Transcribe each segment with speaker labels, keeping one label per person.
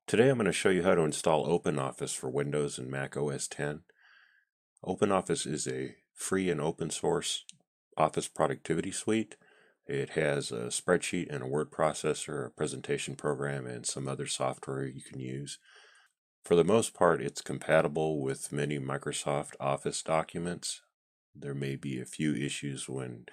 Speaker 1: Today I'm going to show you how to install OpenOffice for Windows and Mac OS X. OpenOffice is a free and open source office productivity suite. It has a spreadsheet and a word processor, a presentation program, and some other software you can use. For the most part, it's compatible with many Microsoft Office documents. There may be a few issues when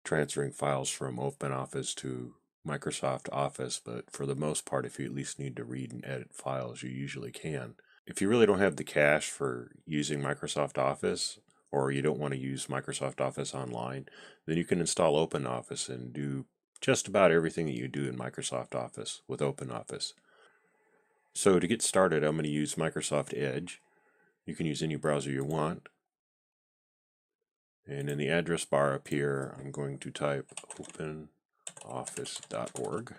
Speaker 1: transferring files from OpenOffice to Microsoft Office, but for the most part, if you at least need to read and edit files, you usually can. If you really don't have the cash for using Microsoft Office, or you don't want to use Microsoft Office online, then you can install OpenOffice and do just about everything that you do in Microsoft Office with OpenOffice. So to get started, I'm going to use Microsoft Edge. You can use any browser you want. And in the address bar up here, I'm going to type openoffice.org.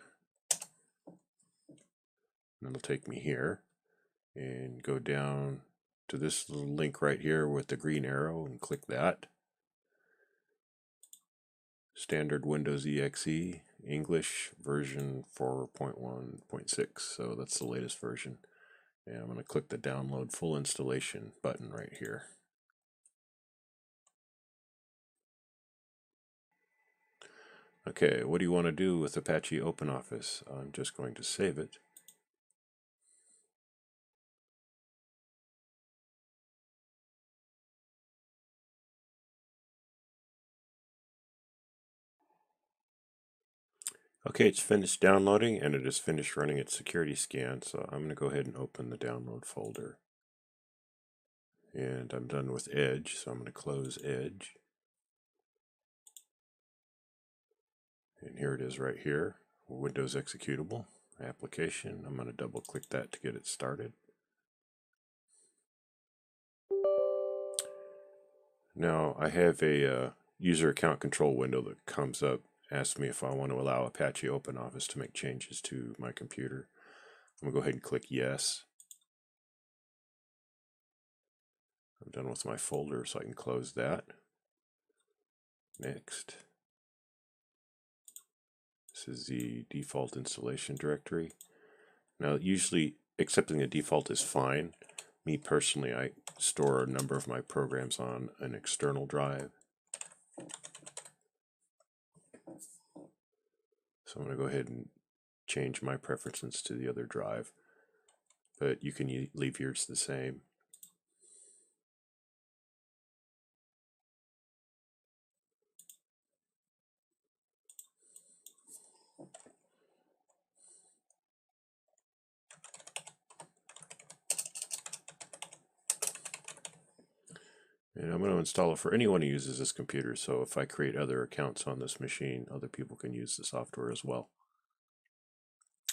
Speaker 1: And it'll take me here and go down to this little link right here with the green arrow and click that. Standard Windows EXE, English version 4.1.6, so that's the latest version. And I'm going to click the download full installation button right here. Okay, what do you want to do with Apache OpenOffice? I'm just going to save it. Okay, it's finished downloading and it is finished running its security scan, so I'm going to go ahead and open the download folder. And I'm done with Edge, so I'm going to close Edge. And here it is right here, Windows executable application. I'm going to double click that to get it started. Now I have a user account control window that comes up, asks me if I want to allow Apache OpenOffice to make changes to my computer. I'm going to go ahead and click yes. I'm done with my folder, so I can close that. Next. This is the default installation directory. Now, usually accepting the default is fine. Me personally, I store a number of my programs on an external drive. So I'm going to go ahead and change my preferences to the other drive, but you can leave yours the same. And I'm going to install it for anyone who uses this computer, so if I create other accounts on this machine, other people can use the software as well.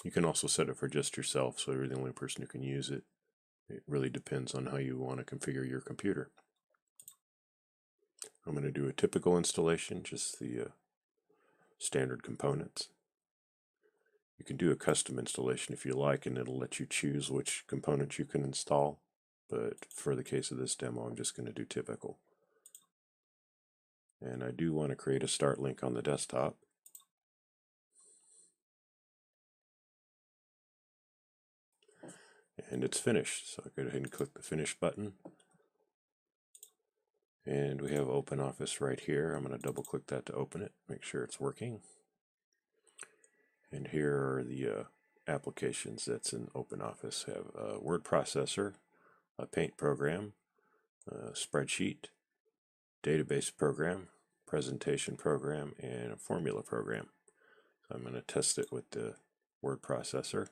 Speaker 1: You can also set it for just yourself, so you're the only person who can use it. It really depends on how you want to configure your computer. I'm going to do a typical installation, just the standard components. You can do a custom installation if you like, and it'll let you choose which components you can install. But for the case of this demo, I'm just going to do typical. And I do want to create a start link on the desktop. And it's finished, so I go ahead and click the finish button. And we have OpenOffice right here. I'm going to double click that to open it, make sure it's working. And here are the applications that's in OpenOffice. Have a word processor, a paint program, a spreadsheet, database program, presentation program, and a formula program. So I'm going to test it with the word processor.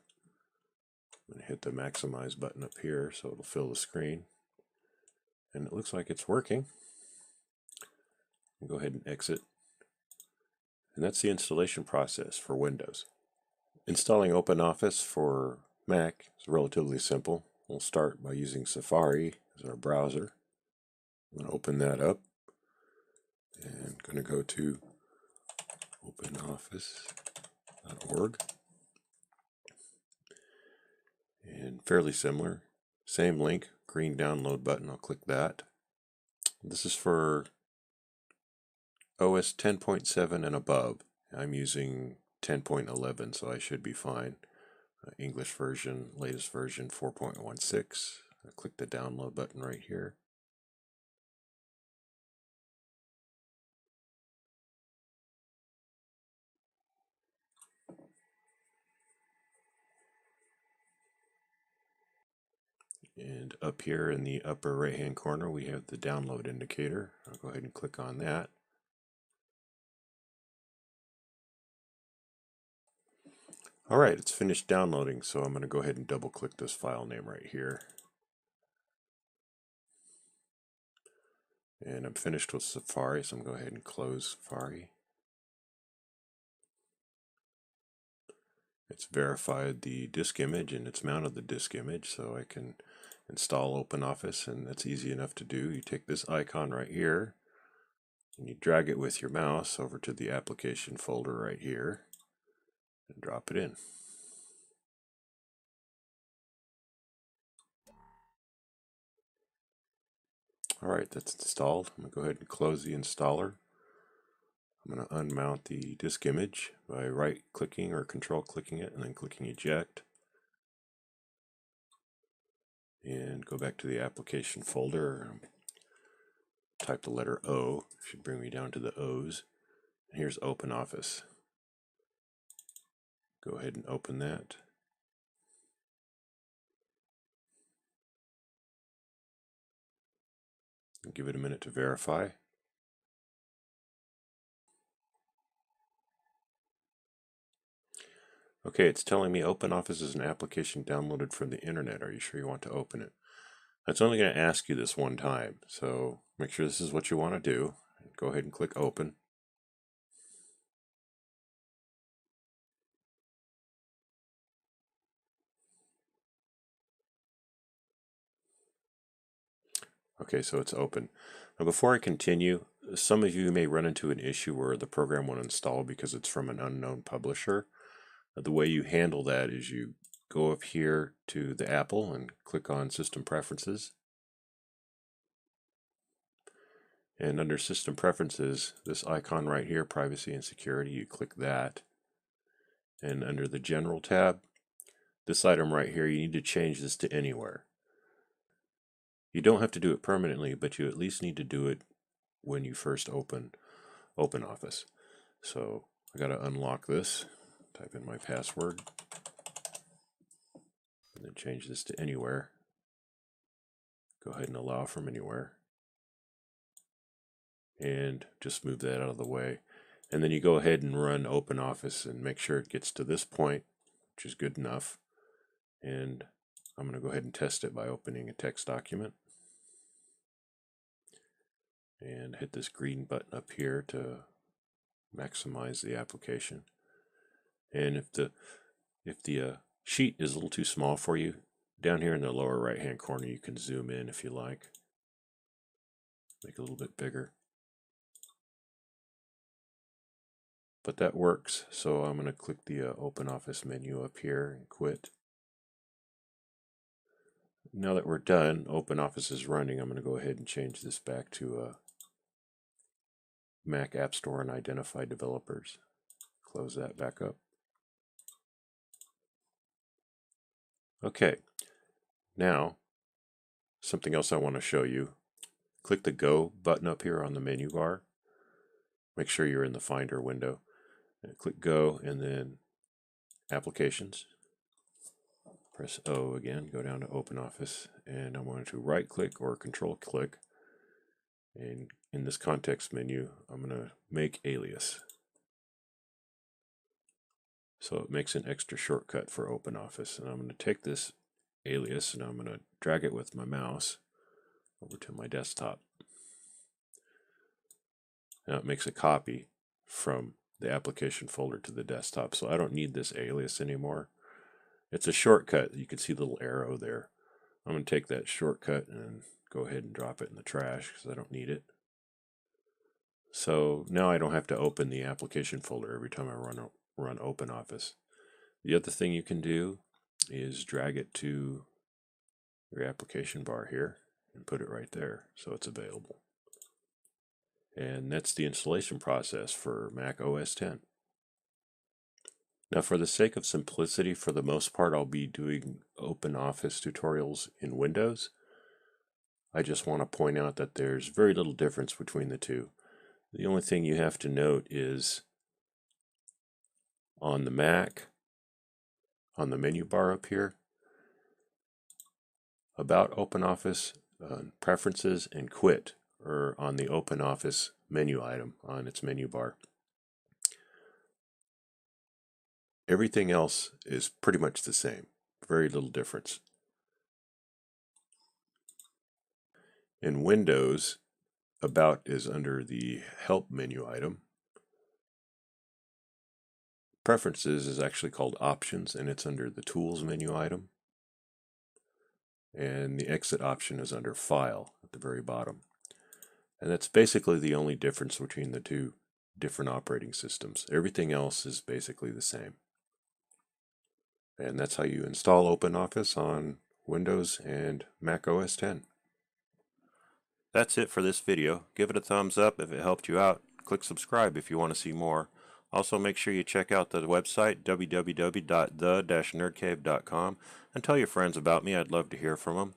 Speaker 1: I'm going to hit the maximize button up here so it'll fill the screen. And it looks like it's working. I'll go ahead and exit. And that's the installation process for Windows. Installing OpenOffice for Mac is relatively simple. We'll start by using Safari as our browser. I'm going to open that up and I'm going to go to openoffice.org. And fairly similar, same link, green download button, I'll click that. This is for OS 10.7 and above. I'm using 10.11, so I should be fine. English version, latest version 4.16. I click the download button right here. And up here in the upper right hand corner we have the download indicator. I'll go ahead and click on that. Alright, it's finished downloading, so I'm going to go ahead and double click this file name right here. And I'm finished with Safari, so I'm going to go ahead and close Safari. It's verified the disk image and it's mounted the disk image, so I can install OpenOffice, and that's easy enough to do. You take this icon right here and you drag it with your mouse over to the application folder right here and drop it in. Alright, that's installed. I'm going to go ahead and close the installer. I'm going to unmount the disk image by right clicking or control clicking it and then clicking eject. And go back to the application folder. Type the letter O, should bring me down to the O's. And here's OpenOffice. Go ahead and open that. And give it a minute to verify. Okay, it's telling me OpenOffice is an application downloaded from the internet. Are you sure you want to open it? It's only going to ask you this one time, so make sure this is what you want to do. Go ahead and click open. Okay, so it's open. Now before I continue, some of you may run into an issue where the program won't install because it's from an unknown publisher. The way you handle that is you go up here to the Apple and click on System Preferences. And under System Preferences, this icon right here, Privacy and Security, you click that. And under the General tab, this item right here, you need to change this to Anywhere. You don't have to do it permanently, but you at least need to do it when you first open OpenOffice. So I got to unlock this, type in my password, and then change this to Anywhere. Go ahead and allow from Anywhere. And just move that out of the way. And then you go ahead and run OpenOffice and make sure it gets to this point, which is good enough. And I'm going to go ahead and test it by opening a text document. And hit this green button up here to maximize the application. And if the sheet is a little too small for you, down here in the lower right hand corner you can zoom in if you like. Make it a little bit bigger. But that works, so I'm going to click the OpenOffice menu up here and quit. Now that we're done, OpenOffice is running, I'm going to go ahead and change this back to Mac App Store and Identify Developers. Close that back up. Okay, now something else I want to show you. Click the Go button up here on the menu bar. Make sure you're in the Finder window. And click Go and then Applications. Press O again, go down to OpenOffice, and I'm going to right click or control click. And in this context menu, I'm going to make alias. So it makes an extra shortcut for OpenOffice. And I'm going to take this alias and I'm going to drag it with my mouse over to my desktop. Now it makes a copy from the application folder to the desktop, so I don't need this alias anymore. It's a shortcut. You can see the little arrow there. I'm going to take that shortcut and go ahead and drop it in the trash because I don't need it. So now I don't have to open the application folder every time I run OpenOffice. The other thing you can do is drag it to your application bar here and put it right there so it's available. And that's the installation process for Mac OS X. Now, for the sake of simplicity, for the most part, I'll be doing OpenOffice tutorials in Windows. I just want to point out that there's very little difference between the two. The only thing you have to note is on the Mac, on the menu bar up here, About OpenOffice, Preferences, and Quit are on the OpenOffice menu item on its menu bar. Everything else is pretty much the same, very little difference. In Windows, About is under the Help menu item. Preferences is actually called Options, and it's under the Tools menu item. And the Exit option is under File at the very bottom. And that's basically the only difference between the two different operating systems. Everything else is basically the same. And that's how you install OpenOffice on Windows and Mac OS X. That's it for this video. Give it a thumbs up if it helped you out. Click subscribe if you want to see more. Also, make sure you check out the website www.the-nerdcave.com and tell your friends about me. I'd love to hear from them.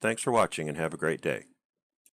Speaker 1: Thanks for watching and have a great day.